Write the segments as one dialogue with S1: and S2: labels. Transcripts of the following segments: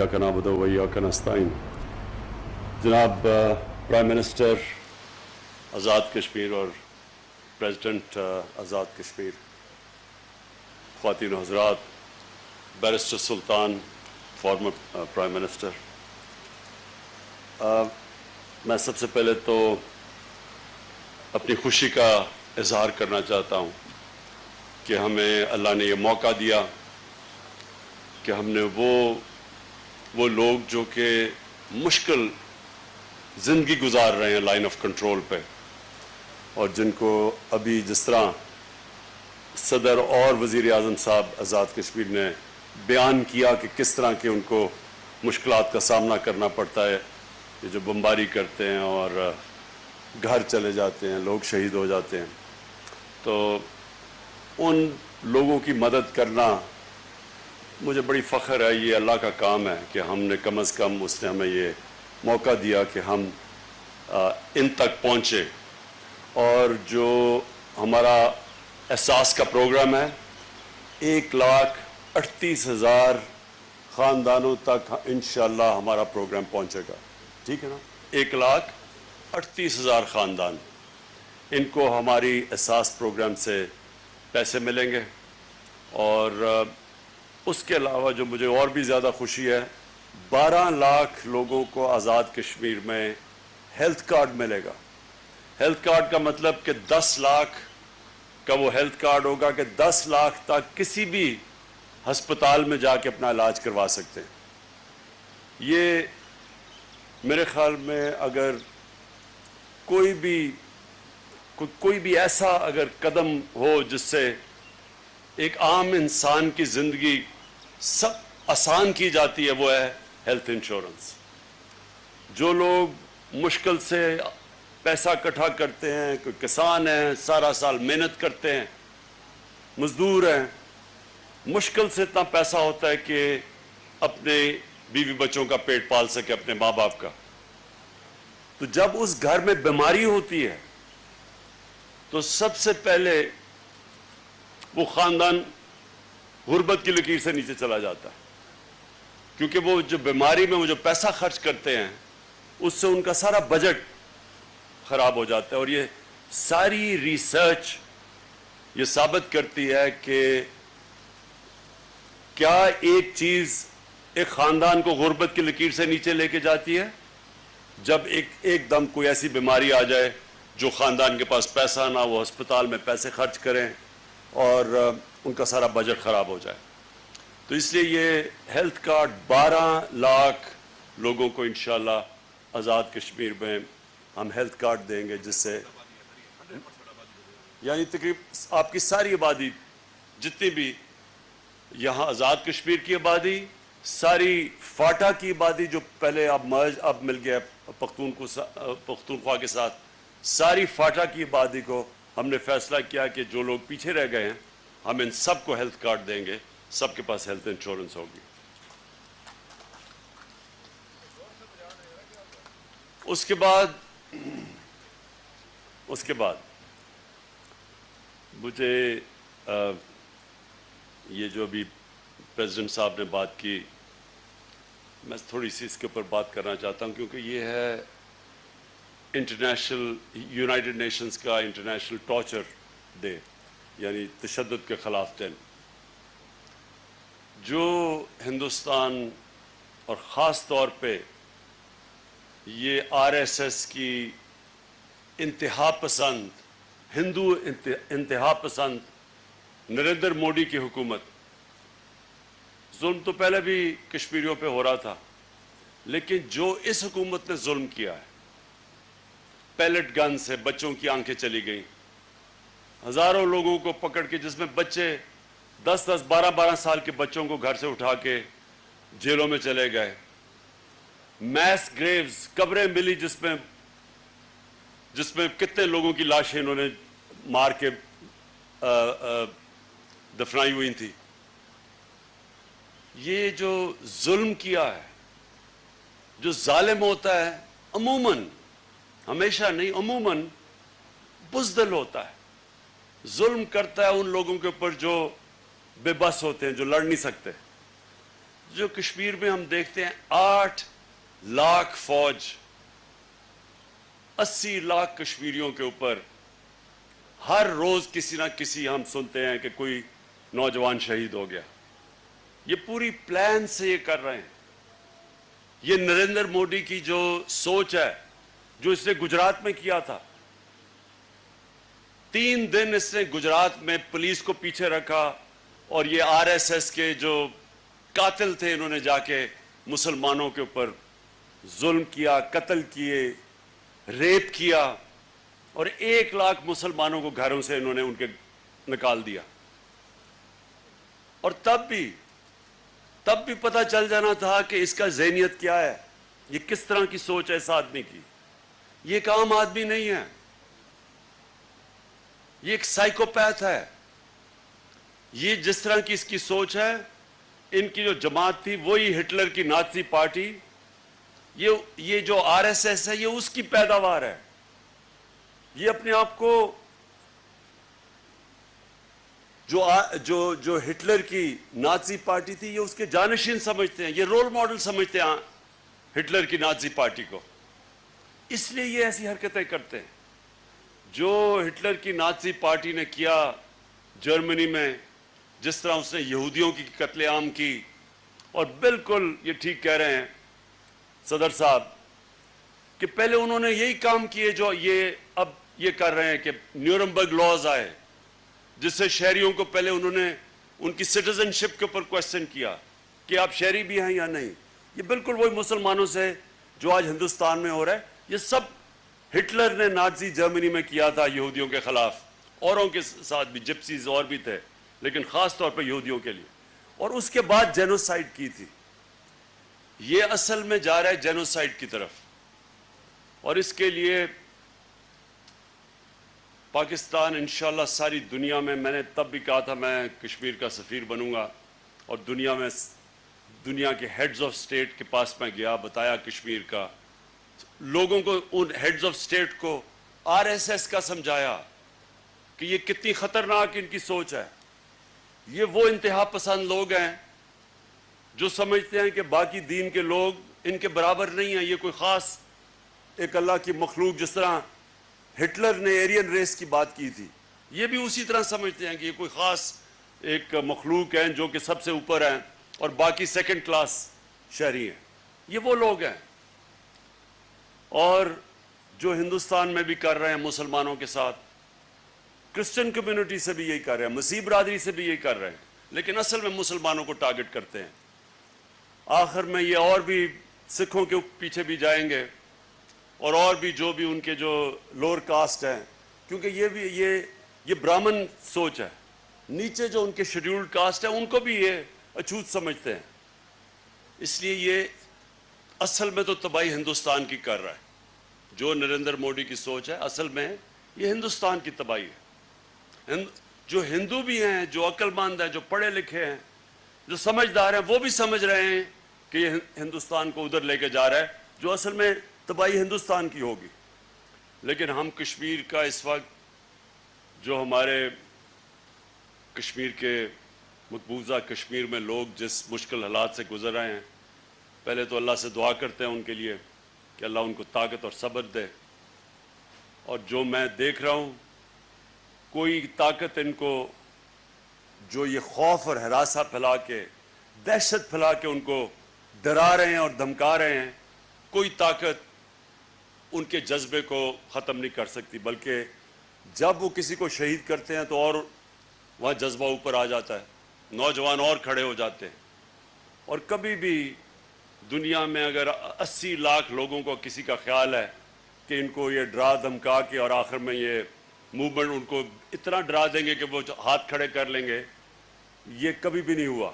S1: इय्याका नअबुदु व इय्याका नस्तईन। जनाब prime minister Azad Kashmir और प्रेसिडेंट आज़ाद कश्मीर, ख्वातीन व हज़रात, बैरिस्टर सुल्तान, फॉर्मर प्राइम मिनिस्टर, मैं सबसे पहले तो अपनी खुशी का इजहार करना चाहता हूँ कि हमें अल्लाह ने ये मौका दिया कि हमने वो लोग जो कि मुश्किल ज़िंदगी गुजार रहे हैं लाइन ऑफ कंट्रोल पे, और जिनको अभी जिस तरह सदर और वज़ीर आज़म साहब आज़ाद कश्मीर ने बयान किया कि किस तरह के उनको मुश्किलात का सामना करना पड़ता है, ये जो बमबारी करते हैं और घर चले जाते हैं, लोग शहीद हो जाते हैं, तो उन लोगों की मदद करना मुझे बड़ी फ़ख्र है। ये अल्लाह का काम है कि हमने कम अज़ कम उसने हमें ये मौका दिया कि हम इन तक पहुँचे। और जो हमारा एहसास का प्रोग्राम है, 1,38,000 ख़ानदानों तक इंशाअल्लाह हमारा प्रोग्राम पहुँचेगा। ठीक है ना? 1,38,000 ख़ानदान, इनको हमारी एहसास प्रोग्राम से पैसे मिलेंगे। और उसके अलावा जो मुझे और भी ज़्यादा खुशी है, 12 लाख लोगों को आज़ाद कश्मीर में हेल्थ कार्ड मिलेगा। हेल्थ कार्ड का मतलब कि 10 लाख का वो हेल्थ कार्ड होगा कि 10 लाख तक किसी भी हस्पताल में जाके अपना इलाज करवा सकते हैं। ये मेरे ख्याल में अगर कोई भी ऐसा अगर कदम हो जिससे एक आम इंसान की ज़िंदगी सब आसान की जाती है, वो है हेल्थ इंश्योरेंस। जो लोग मुश्किल से पैसा इकट्ठा करते हैं, कोई किसान हैं, सारा साल मेहनत करते हैं, मजदूर हैं, मुश्किल से इतना पैसा होता है कि अपने बीवी बच्चों का पेट पाल सके, अपने माँ बाप का। तो जब उस घर में बीमारी होती है तो सबसे पहले वो ख़ानदान गुर्बत की लकीर से नीचे चला जाता है, क्योंकि वो जो बीमारी में वो जो पैसा खर्च करते हैं उससे उनका सारा बजट ख़राब हो जाता है। और ये सारी रिसर्च ये साबित करती है कि क्या एक चीज़ एक ख़ानदान को गुर्बत की लकीर से नीचे लेके जाती है, जब एकदम कोई ऐसी बीमारी आ जाए जो ख़ानदान के पास पैसा ना, वो अस्पताल में पैसे खर्च करें और उनका सारा बजट ख़राब हो जाए। तो इसलिए ये हेल्थ कार्ड 12 लाख लोगों को इंशाअल्लाह आज़ाद कश्मीर में हम हेल्थ कार्ड देंगे, जिससे यानी तकरीब आपकी सारी आबादी, जितनी भी यहाँ आज़ाद कश्मीर की आबादी, सारी फाटा की आबादी जो पहले अब मिल गया पख्तूनख्वा के साथ, सारी फाटा की आबादी को हमने फैसला किया कि जो लोग पीछे रह गए हैं हम इन सब को हेल्थ कार्ड देंगे, सबके पास हेल्थ इंश्योरेंस होगी। उसके बाद मुझे ये जो अभी प्रेसिडेंट साहब ने बात की, मैं थोड़ी सी इसके ऊपर बात करना चाहता हूँ, क्योंकि ये है यूनाइटेड नेशंस का इंटरनेशनल टॉर्चर डे, यानी तशद्दुद के ख़िलाफ़ दिन, जो हिंदुस्तान और ख़ास तौर पे ये आरएसएस की इंतहा पसंद, हिंदू इंतहा पसंद नरेंद्र मोदी की हुकूमत, जुल्म तो पहले भी कश्मीरियों पे हो रहा था, लेकिन जो इस हुकूमत ने जुल्म किया है, पैलेट गन से बच्चों की आंखें चली गई, हज़ारों लोगों को पकड़ के, जिसमें बच्चे 10-10, 12-12 साल के बच्चों को घर से उठा के जेलों में चले गए, मैस ग्रेव्स, कब्रें मिली जिसमें कितने लोगों की लाशें इन्होंने मार के दफनाई हुई थी। ये जो जुल्म किया है, जो जालिम होता है अमूमन, हमेशा नहीं, अमूमन बुज़दिल होता है, जुल्म करता है उन लोगों के ऊपर जो बेबस होते हैं, जो लड़ नहीं सकते। جو کشمیر میں ہم دیکھتے ہیں 8 لاکھ فوج 80 لاکھ کشمیریوں کے اوپر ہر روز کسی نہ کسی ہم سنتے ہیں کہ کوئی نوجوان شہید ہو گیا. یہ پوری پلان سے یہ کر رہے ہیں. یہ نریندر مودی کی جو سوچ ہے جو اس نے گجرات میں کیا تھا. 3 دن اس نے گجرات میں پولیس کو پیچھے رکھا اور یہ RSS کے جو قاتل تھے انہوں نے جا کے مسلمانوں کے اوپر ظلم کیا, قتل کیے, ریپ کیا اور 1 لاکھ مسلمانوں کو گھروں سے انہوں نے ان کے نکال دیا. اور تب بھی پتہ چل جانا تھا کہ اس کا ذہنیت کیا ہے, یہ کس طرح کی سوچ ہے اس آدمی کی. یہ ایک عام آدمی نہیں ہے, یہ ایک سائیکوپیتھ ہے. یہ جس طرح کی اس کی سوچ ہے, ان کی جو جماعت تھی وہی ہٹلر کی نازی پارٹی, یہ جو RSS ہے یہ اس کی پیداوار ہے. یہ اپنے آپ کو جو ہٹلر کی نازی پارٹی تھی یہ اس کے جانشین سمجھتے ہیں, یہ رول ماڈل سمجھتے ہیں ہٹلر کی نازی پارٹی کو. اس لیے یہ ایسی حرکتیں کرتے ہیں. جو ہٹلر کی نازی پارٹی نے کیا جرمنی میں, جس طرح اس نے یہودیوں کی قتل عام کی, اور بالکل یہ ٹھیک کہہ رہے ہیں صدر صاحب کہ پہلے انہوں نے یہی کام کیے جو اب یہ کر رہے ہیں کہ نیورنبرگ لاز آئے جس سے شہریوں کو پہلے انہوں نے ان کی سٹیزن شپ کے اوپر کویسچن کیا کہ آپ شہری بھی ہیں یا نہیں. یہ بالکل وہی مسلمانوں سے جو آج ہندوستان میں ہو رہا ہے. یہ سب ہٹلر نے نازی جرمنی میں کیا تھا یہودیوں کے خلاف, اوروں کے ساتھ بھی, جپسیز اور بھی تھے, لیکن خاص طور پر یہودیوں کے لیے. اور اس کے بعد جینوسائیڈ کی تھی. یہ اصل میں جا رہا ہے جینوسائیڈ کی طرف. اور اس کے لیے پاکستان انشاءاللہ ساری دنیا میں نے تب بھی کہا تھا میں کشمیر کا سفیر بنوں گا, اور دنیا کے ہیڈز آف سٹیٹ کے پاس میں گیا, بتایا کشمیر کا, لوگوں کو ان ہیڈز آف سٹیٹ کو RSS کا سمجھایا کہ یہ کتنی خطرناک ان کی سوچ ہے. یہ وہ انتہا پسند لوگ ہیں جو سمجھتے ہیں کہ باقی دین کے لوگ ان کے برابر نہیں ہیں, یہ کوئی خاص ایک اللہ کی مخلوق, جس طرح ہٹلر نے ایرین ریس کی بات کی تھی, یہ بھی اسی طرح سمجھتے ہیں کہ یہ کوئی خاص ایک مخلوق ہیں جو کہ سب سے اوپر ہیں اور باقی سیکنڈ کلاس شہری ہیں. یہ وہ لوگ ہیں. اور جو ہندوستان میں بھی کر رہے ہیں مسلمانوں کے ساتھ, کرسچن کمیونٹی سے بھی یہی کر رہے ہیں, مسیح برادری سے بھی یہی کر رہے ہیں, لیکن اصل میں مسلمانوں کو ٹارگٹ کرتے ہیں. آخر میں یہ اور بھی سکھوں کے پیچھے بھی جائیں گے, اور بھی جو بھی ان کے جو لوور کاسٹ ہیں, کیونکہ یہ برامن سوچ ہے. نیچے جو ان کے شیڈیولڈ کاسٹ ہیں ان کو بھی یہ اچھوت سمجھتے ہیں. اس لیے یہ اصل میں تو تباہی ہندوستان کی کر رہا ہے. جو نریندر مودی کی سوچ ہے اصل میں یہ ہندوستان کی تباہی ہے. جو ہندو بھی ہیں, جو عقل مند ہیں, جو پڑھے لکھے ہیں, جو سمجھدار ہیں, وہ بھی سمجھ رہے ہیں کہ یہ ہندوستان کو ادھر لے کے جا رہا ہے جو اصل میں تباہی ہندوستان کی ہوگی. لیکن ہم کشمیر کا اس وقت جو ہمارے کشمیر کے مقبوضہ کشمیر میں لوگ جس مشکل حالات سے گزر رہے ہیں, پہلے تو اللہ سے دعا کرتے ہیں ان کے لیے کہ اللہ ان کو طاقت اور صبر دے. اور جو میں دیکھ رہا ہوں, کوئی طاقت ان کو جو یہ خوف اور ہراساں پھیلا کے, دہشت پھیلا کے ان کو ڈرا رہے ہیں اور دھمکا رہے ہیں, کوئی طاقت ان کے جذبے کو ختم نہیں کر سکتی. بلکہ جب وہ کسی کو شہید کرتے ہیں تو اور وہاں جذبہ اوپر آ جاتا ہے, نوجوان اور کھڑے ہو جاتے ہیں. اور کبھی بھی دنیا میں اگر 80 لاکھ لوگوں کو کسی کا خیال ہے کہ ان کو یہ ڈرا دھمکا کے اور آخر میں یہ موومنٹ ان کو اتنا ڈرا دیں گے کہ وہ ہاتھ کھڑے کر لیں گے, یہ کبھی بھی نہیں ہوا.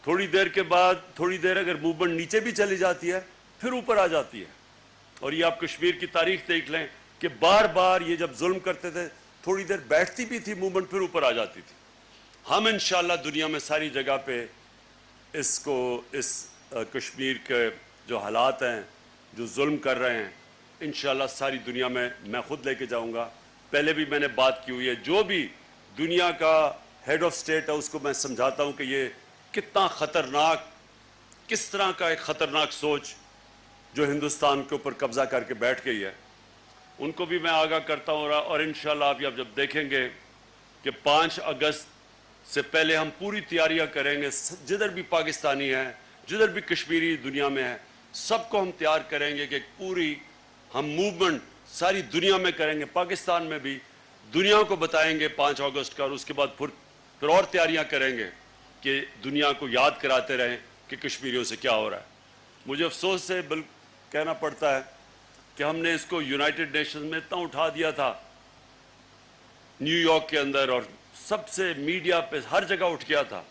S1: تھوڑی دیر کے بعد, تھوڑی دیر اگر موومنٹ نیچے بھی چلی جاتی ہے پھر اوپر آ جاتی ہے. اور یہ آپ کشمیر کی تاریخ دیکھ لیں کہ بار بار یہ جب ظلم کرتے تھے تھوڑی دیر بیٹھتی بھی تھی موومنٹ, پھر اوپر آ جاتی تھی. ہم انشاءاللہ دنیا میں ساری جگہ پہ اس کشمیر کے جو حالات ہیں, جو ظلم کر رہے ہیں, انشاءاللہ ساری دنیا میں خود لے کے جاؤں گا. پہلے بھی میں نے بات کی ہوئی ہے, جو بھی دنیا کا ہیڈ آف سٹیٹ ہے اس کو میں سمجھاتا ہوں کہ یہ कितना खतरनाक, किस तरह का एक खतरनाक सोच जो हिंदुस्तान के ऊपर कब्जा करके बैठ गई है, उनको भी मैं आगाह करता हूँ। और इंशाल्लाह आप जब देखेंगे कि 5 अगस्त से पहले हम पूरी तैयारियां करेंगे, जिधर भी पाकिस्तानी है, जिधर भी कश्मीरी दुनिया में है, सबको हम तैयार करेंगे कि पूरी हम मूवमेंट सारी दुनिया में करेंगे, पाकिस्तान में भी दुनिया को बताएंगे 5 अगस्त का। और उसके बाद फिर और तैयारियां करेंगे कि दुनिया को याद कराते रहें कि कश्मीरियों से क्या हो रहा है। मुझे अफसोस से कहना पड़ता है कि हमने इसको यूनाइटेड नेशंस में इतना उठा दिया था, न्यूयॉर्क के अंदर, और सबसे मीडिया पे हर जगह उठ गया था,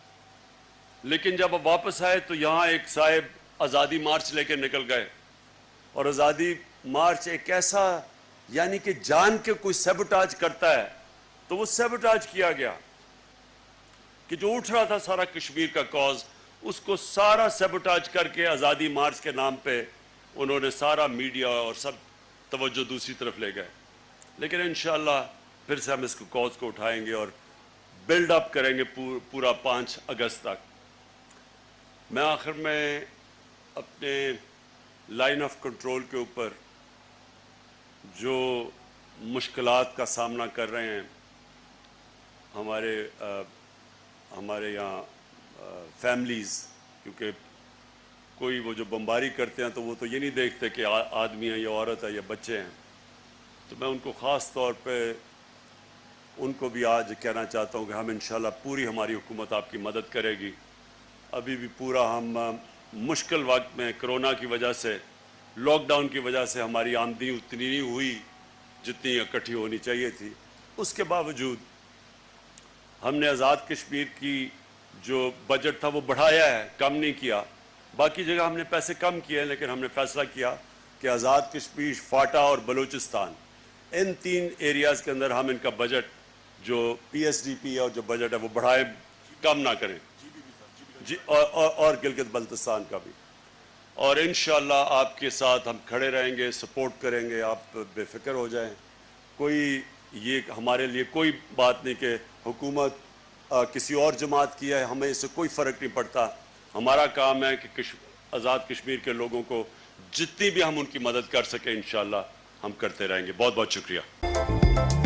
S1: लेकिन जब अब वापस आए तो यहाँ एक साहब आज़ादी मार्च लेकर निकल गए। और आज़ादी मार्च एक ऐसा, यानी कि जान के कोई सैबोटाज करता है तो वो सैबोटाज किया गया कि जो उठ रहा था सारा कश्मीर का कॉज, उसको सारा सैबोटाज करके आज़ादी मार्च के नाम पे उन्होंने सारा मीडिया और सब तवज्जो दूसरी तरफ ले गए। लेकिन इंशाअल्लाह फिर से हम इसको कॉज को उठाएंगे और बिल्ड अप करेंगे पूरा 5 अगस्त तक। मैं आखिर में अपने लाइन ऑफ कंट्रोल के ऊपर जो मुश्किलात का सामना कर रहे हैं हमारे यहाँ फैमिलीज़, क्योंकि कोई वो जो बमबारी करते हैं तो वो तो ये नहीं देखते कि आदमी है या औरत है या बच्चे हैं, तो मैं उनको ख़ास तौर पे उनको भी आज कहना चाहता हूँ कि हम इंशाल्लाह पूरी हमारी हुकूमत आपकी मदद करेगी। अभी भी पूरा हम मुश्किल वक्त में कोरोना की वजह से, लॉकडाउन की वजह से हमारी आमदनी उतनी नहीं हुई जितनी इकट्ठी होनी चाहिए थी। उसके बावजूद हमने आज़ाद कश्मीर की जो बजट था वो बढ़ाया है, कम नहीं किया। बाकी जगह हमने पैसे कम किए हैं, लेकिन हमने फैसला किया कि आज़ाद कश्मीर, फाटा और बलूचिस्तान, इन 3 एरियाज़ के अंदर हम इनका बजट जो PSDP है और जो बजट है वो बढ़ाएं, कम ना करें जी, और गिलगित बल्तिस्तान का भी। और इंशाअल्लाह आपके साथ हम खड़े रहेंगे, सपोर्ट करेंगे, आप बेफिक्र हो जाएं। कोई ये हमारे लिए कोई बात नहीं कि हुकूमत किसी और जमात की है, हमें इससे कोई फ़र्क नहीं पड़ता। हमारा काम है कि आज़ाद कश्मीर के लोगों को जितनी भी हम उनकी मदद कर सकें इंशाअल्लाह हम करते रहेंगे। बहुत बहुत शुक्रिया।